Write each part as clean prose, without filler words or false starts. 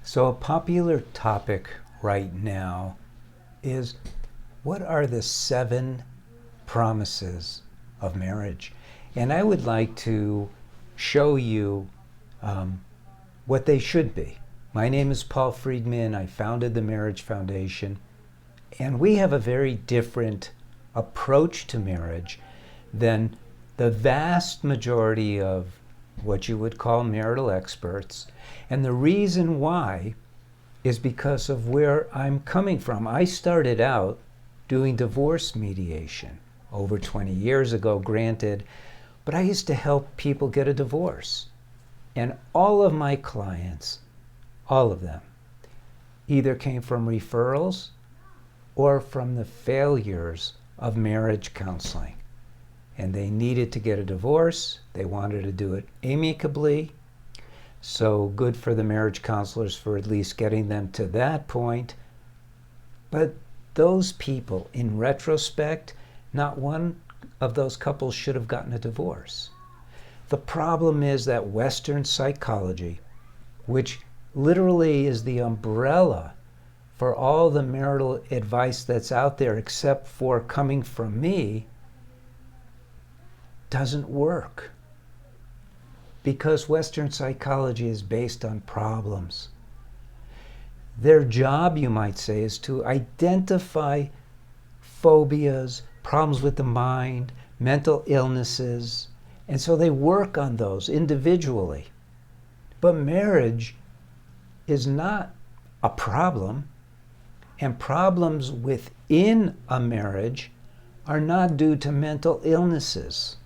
So, a popular topic right now is what are the 7 promises of marriage? And I would like to show you what they should be. My name is Paul Friedman. I founded the Marriage Foundation. And we have a very different approach to marriage than the vast majority of what you would call marital experts. And the reason why is because of where I'm coming from. I started out doing divorce mediation over 20 years ago, granted, but I used to help people get a divorce. And all of my clients, all of them, either came from referrals or from the failures of marriage counseling. And they needed to get a divorce. They wanted to do it amicably. So good for the marriage counselors for at least getting them to that point. But those people, in retrospect, not one of those couples should have gotten a divorce. The problem is that Western psychology, which literally is the umbrella for all the marital advice that's out there except for coming from me, doesn't work. Because Western psychology is based on problems. Their job, you might say, is to identify phobias, problems with the mind, mental illnesses, and so they work on those individually. But marriage is not a problem, and problems within a marriage are not due to mental illnesses.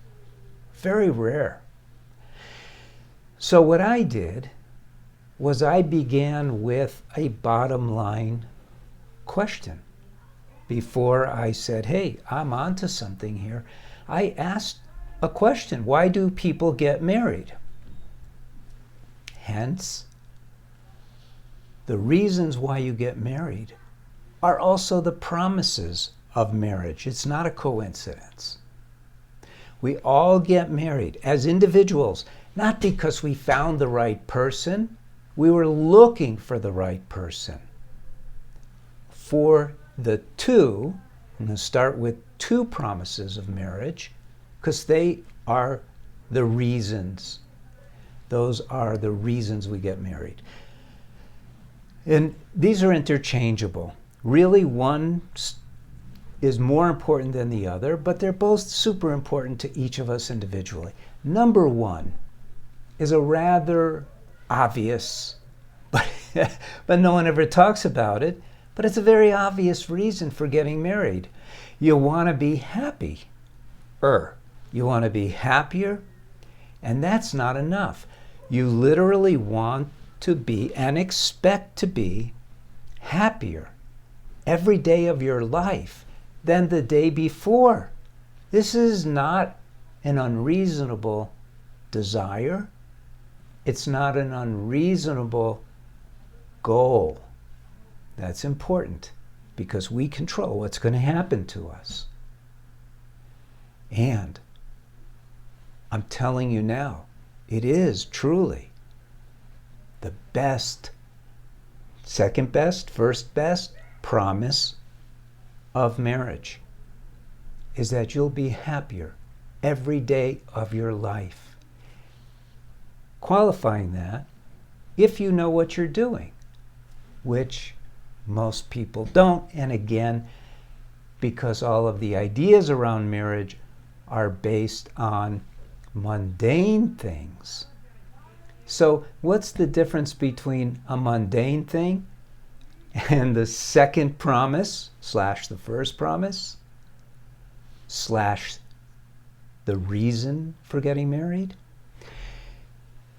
Very rare. So what I did was I began with a bottom line question. Before I said, hey, I'm onto something here, I asked a question. Why do people get married? Hence, the reasons why you get married are also the promises of marriage. It's not a coincidence. We all get married as individuals, not because we found the right person. We were looking for the right person. For the 2, I'm going to start with 2 promises of marriage because they are the reasons. Those are the reasons we get married. And these are interchangeable. Really, one is more important than the other, but they're both super important to each of us individually. Number 1 is a rather obvious, but no one ever talks about it, but it's a very obvious reason for getting married. You want to be happy. You want to be happier, and that's not enough. You literally want to be and expect to be happier every day of your life than the day before. This is not an unreasonable desire. It's not an unreasonable goal. That's important because we control what's going to happen to us. And I'm telling you now, it is truly the best, second best, first best promise of marriage is that you'll be happier every day of your life. Qualifying that, if you know what you're doing, which most people don't, and again, because all of the ideas around marriage are based on mundane things. So what's the difference between a mundane thing and the second promise / the first promise / the reason for getting married?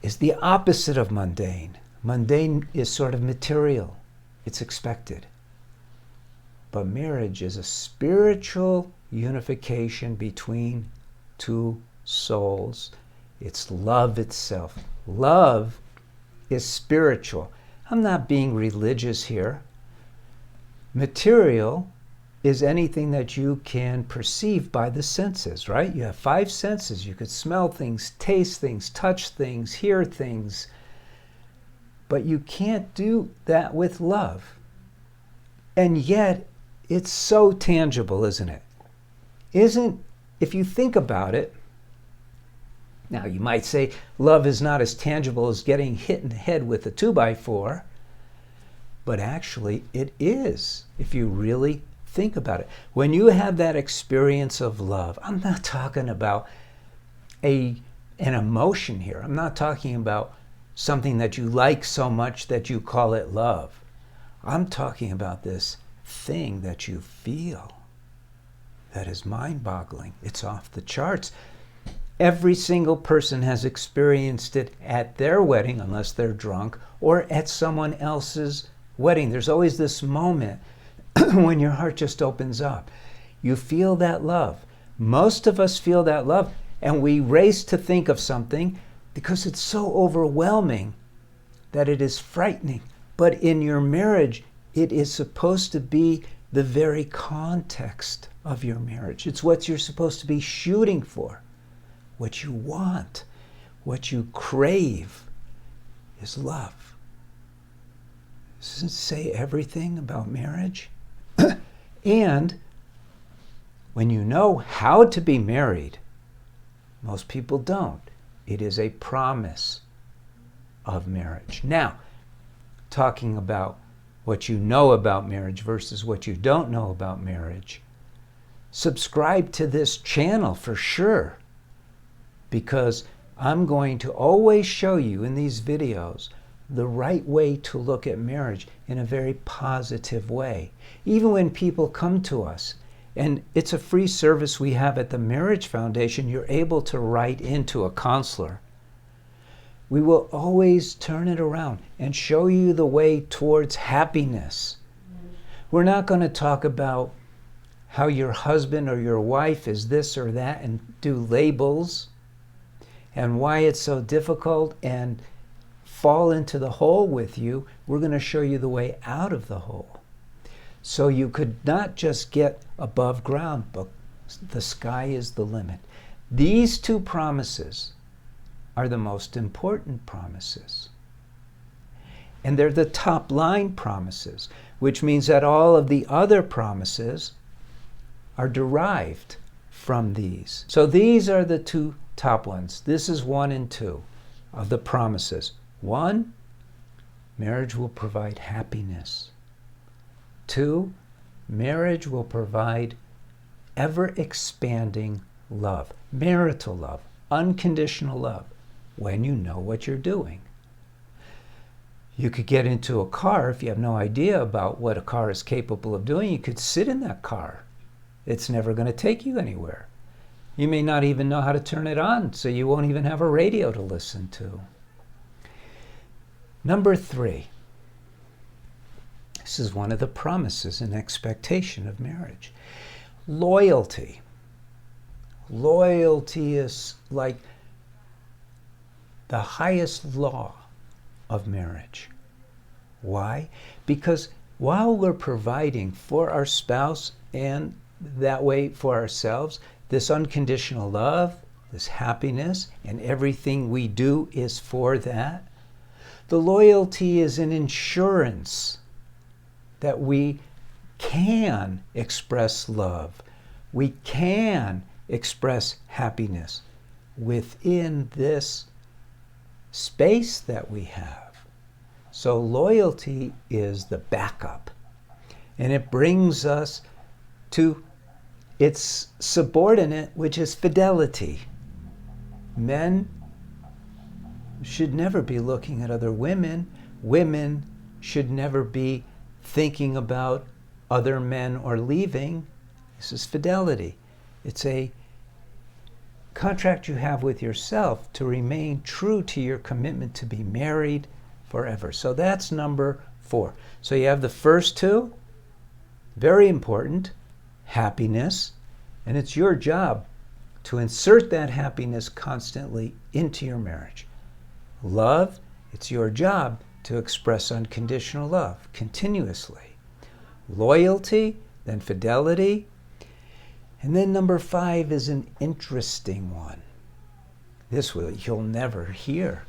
Is the opposite of mundane. Mundane is sort of material. It's expected. But marriage is a spiritual unification between 2 souls. It's love itself. Love is spiritual. I'm not being religious here. Material is anything that you can perceive by the senses, right? You have 5 senses. You could smell things, taste things, touch things, hear things. But you can't do that with love. And yet, it's so tangible, isn't it? If you think about it, now you might say love is not as tangible as getting hit in the head with a 2x4, but actually it is, if you really think about it. When you have that experience of love, I'm not talking about an emotion here. I'm not talking about something that you like so much that you call it love. I'm talking about this thing that you feel that is mind-boggling. It's off the charts. Every single person has experienced it at their wedding, unless they're drunk, or at someone else's wedding. There's always this moment when your heart just opens up. You feel that love. Most of us feel that love, and we race to think of something because it's so overwhelming that it is frightening. But in your marriage, it is supposed to be the very context of your marriage. It's what you're supposed to be shooting for. What you want, what you crave is love. Doesn't it say everything about marriage? And when you know how to be married, most people don't. It is a promise of marriage. Now, talking about what you know about marriage versus what you don't know about marriage, subscribe to this channel for sure, because I'm going to always show you in these videos the right way to look at marriage in a very positive way. Even when people come to us, and it's a free service we have at the Marriage Foundation, you're able to write into a counselor. We will always turn it around and show you the way towards happiness. We're not going to talk about how your husband or your wife is this or that and do labels and why it's so difficult and fall into the hole with you. We're going to show you the way out of the hole. So you could not just get above ground, but the sky is the limit. These two promises are the most important promises. And they're the top line promises, which means that all of the other promises are derived from these. So these are the two top ones. This is 1 and 2 of the promises. 1, marriage will provide happiness. 2, marriage will provide ever-expanding love, marital love, unconditional love, when you know what you're doing. You could get into a car if you have no idea about what a car is capable of doing. You could sit in that car. It's never going to take you anywhere. You may not even know how to turn it on, so you won't even have a radio to listen to. Number 3. This is one of the promises and expectation of marriage. Loyalty. Loyalty is like the highest law of marriage. Why? Because while we're providing for our spouse and that way for ourselves, this unconditional love, this happiness, and everything we do is for that, the loyalty is an insurance that we can express love, we can express happiness within this space that we have. So loyalty is the backup, and it brings us to its subordinate, which is fidelity. Men should never be looking at other women. Women should never be thinking about other men or leaving. This is fidelity. It's a contract you have with yourself to remain true to your commitment to be married forever. So that's number 4. So you have the first 2, very important, happiness, and it's your job to insert that happiness constantly into your marriage. Love, it's your job to express unconditional love continuously. Loyalty, then fidelity, and then number 5 is an interesting one. This you'll never hear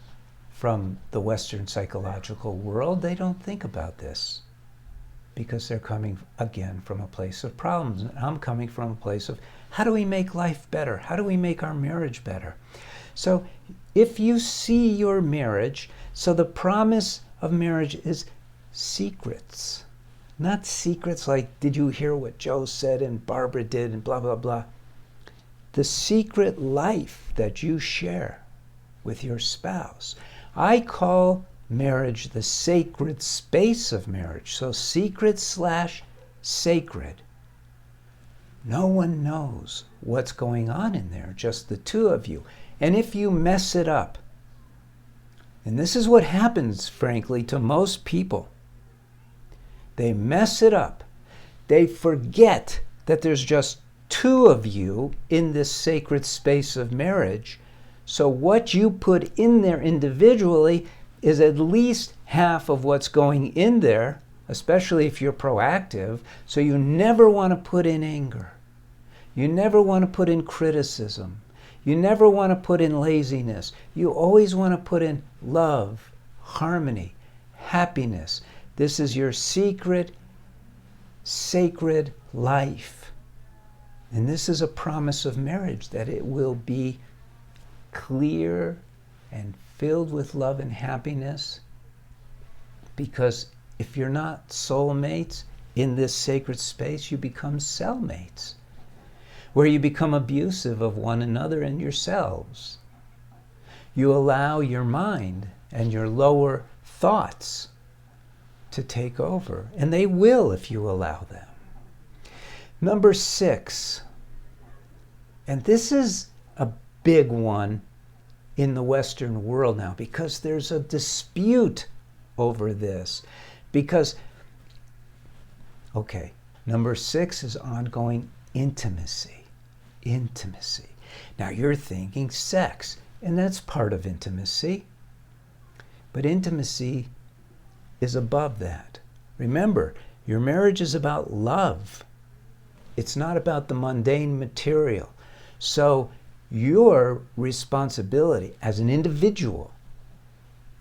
from the Western psychological world, they don't think about this because they're coming, again, from a place of problems. And I'm coming from a place of, how do we make life better? How do we make our marriage better? So if you see your marriage, so the promise of marriage is secrets. Not secrets like, did you hear what Joe said and Barbara did and blah, blah, blah. The secret life that you share with your spouse. I call marriage the sacred space of marriage. So secret/sacred. No one knows what's going on in there, just the two of you. And if you mess it up, and this is what happens, frankly, to most people, they mess it up. They forget that there's just two of you in this sacred space of marriage. So what you put in there individually is at least half of what's going in there, especially if you're proactive. So you never want to put in anger. You never want to put in criticism. You never want to put in laziness. You always want to put in love, harmony, happiness. This is your secret, sacred life. And this is a promise of marriage, that it will be clear and filled with love and happiness. Because if you're not soulmates in this sacred space, you become cellmates, where you become abusive of one another and yourselves. You allow your mind and your lower thoughts to take over, and they will if you allow them. Number 6, and this is a big one in the Western world now, because there's a dispute over this. Because, okay, number 6 is ongoing intimacy. Intimacy. Now you're thinking sex, and that's part of intimacy. But intimacy is above that. Remember, your marriage is about love. It's not about the mundane material. So your responsibility as an individual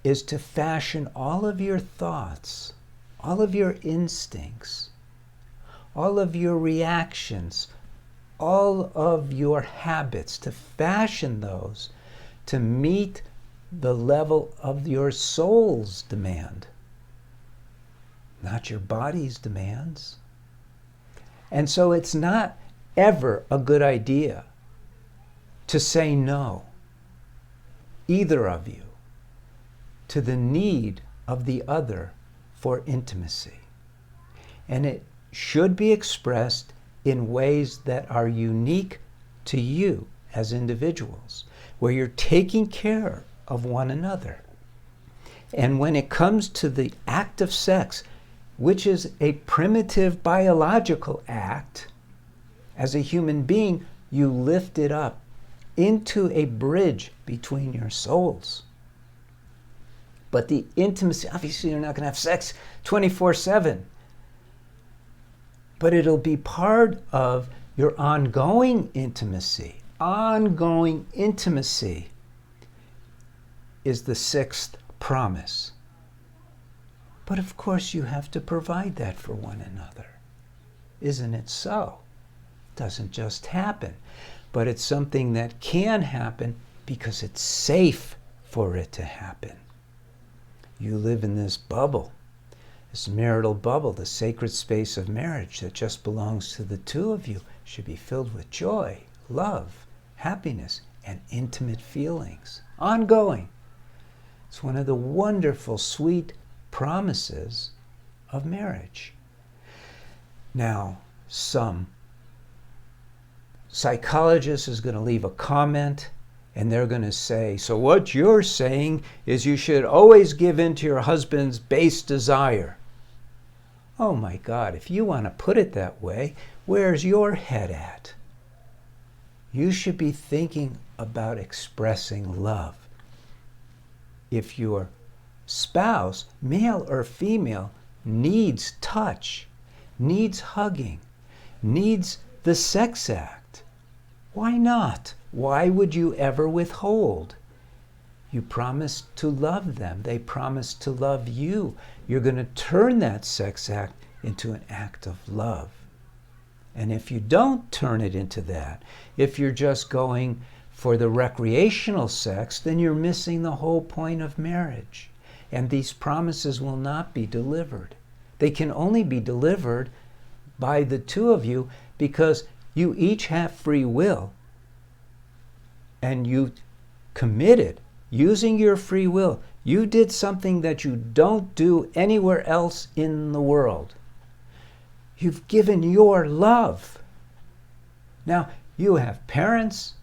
is to fashion all of your thoughts, all of your instincts, all of your reactions, all of your habits, to fashion those to meet the level of your soul's demand, not your body's demands. And so it's not ever a good idea to say no, either of you, to the need of the other for intimacy. And it should be expressed in ways that are unique to you as individuals, where you're taking care of one another. And when it comes to the act of sex, which is a primitive biological act, as a human being, you lift it up into a bridge between your souls. But the intimacy, obviously you're not going to have sex 24/7, but it'll be part of your ongoing intimacy. Ongoing intimacy is the 6th promise. But of course you have to provide that for one another. Isn't it so? It doesn't just happen. But it's something that can happen because it's safe for it to happen. You live in this bubble, this marital bubble, the sacred space of marriage that just belongs to the two of you, should be filled with joy, love, happiness, and intimate feelings. Ongoing. It's one of the wonderful, sweet promises of marriage. Now, some psychologist is going to leave a comment and they're going to say, so what you're saying is you should always give in to your husband's base desire. Oh my God, if you want to put it that way, where's your head at? You should be thinking about expressing love. If your spouse, male or female, needs touch, needs hugging, needs the sex act, why not? Why would you ever withhold? You promise to love them. They promise to love you. You're going to turn that sex act into an act of love. And if you don't turn it into that, if you're just going for the recreational sex, then you're missing the whole point of marriage. And these promises will not be delivered. They can only be delivered by the two of you because you each have free will. And you committed, using your free will. You did something that you don't do anywhere else in the world. You've given your love. Now, you have parents.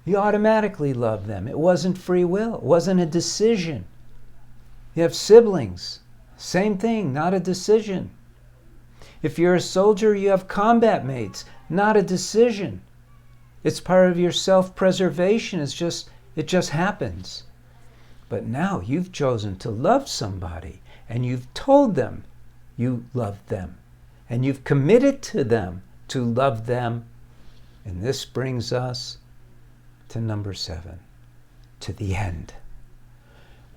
You automatically love them. It wasn't free will. It wasn't a decision. You have siblings. Same thing, not a decision. If you're a soldier, you have combat mates. Not a decision. It's part of your self-preservation. It just happens. But now you've chosen to love somebody, and you've told them you love them, and you've committed to them to love them. And this brings us to number 7, to the end,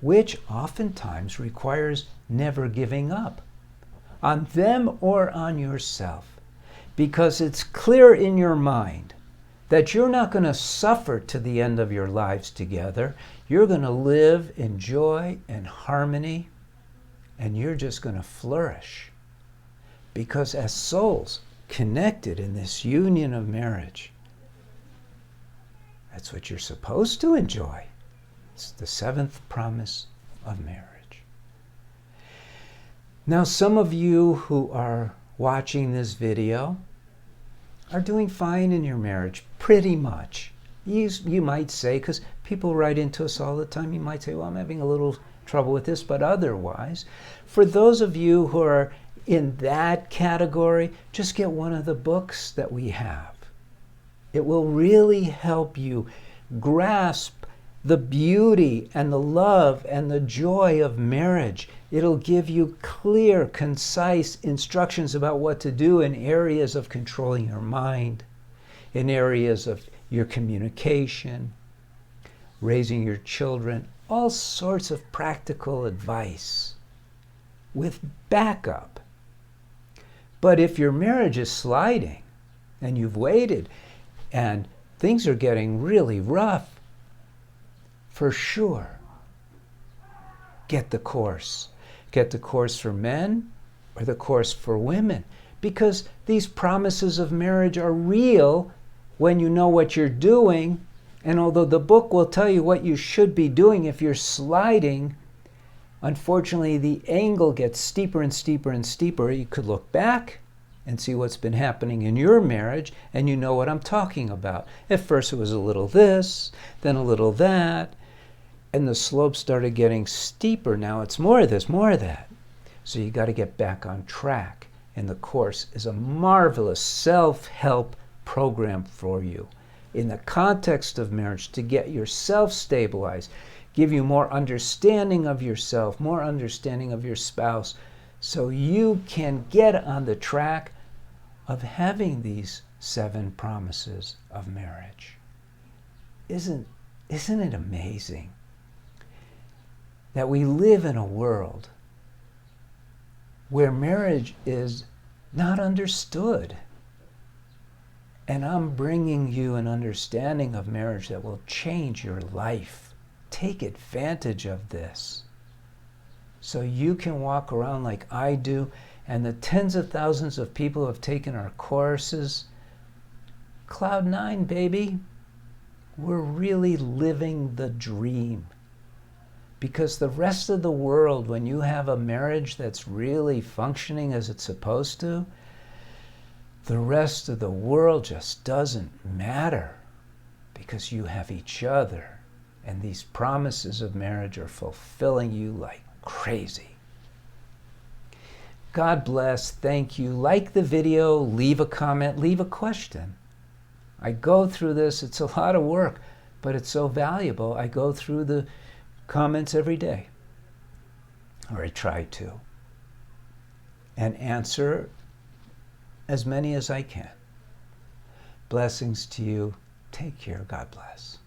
which oftentimes requires never giving up on them or on yourself, because it's clear in your mind that you're not going to suffer to the end of your lives together. You're going to live in joy and harmony, and you're just going to flourish. Because as souls connected in this union of marriage, that's what you're supposed to enjoy. It's the 7th promise of marriage. Now, some of you who are watching this video are doing fine in your marriage, pretty much. You might say, because people write into us all the time, you might say, well, I'm having a little trouble with this, but otherwise, for those of you who are in that category, just get one of the books that we have. It will really help you grasp the beauty and the love and the joy of marriage. It'll give you clear, concise instructions about what to do in areas of controlling your mind, in areas of your communication, raising your children, all sorts of practical advice with backup. But if your marriage is sliding and you've waited and things are getting really rough, for sure, get the course. Get the course for men or the course for women, because these promises of marriage are real when you know what you're doing. And although the book will tell you what you should be doing if you're sliding, unfortunately the angle gets steeper and steeper and steeper. You could look back and see what's been happening in your marriage, and you know what I'm talking about. At first it was a little this, then a little that, and the slope started getting steeper. Now it's more of this, more of that. So you got to get back on track. And the course is a marvelous self-help program for you in the context of marriage to get yourself stabilized, give you more understanding of yourself, more understanding of your spouse, so you can get on the track of having these 7 promises of marriage. Isn't it amazing that we live in a world where marriage is not understood? And I'm bringing you an understanding of marriage that will change your life. Take advantage of this so you can walk around like I do, and the tens of thousands of people who have taken our courses. Cloud 9, baby. We're really living the dream. Because the rest of the world, when you have a marriage that's really functioning as it's supposed to, the rest of the world just doesn't matter, because you have each other. And these promises of marriage are fulfilling you like crazy. God bless. Thank you. Like the video, leave a comment, leave a question. I go through this. It's a lot of work, but it's so valuable. I go through the comments every day, or I try to, and answer as many as I can. Blessings to you. Take care. God bless.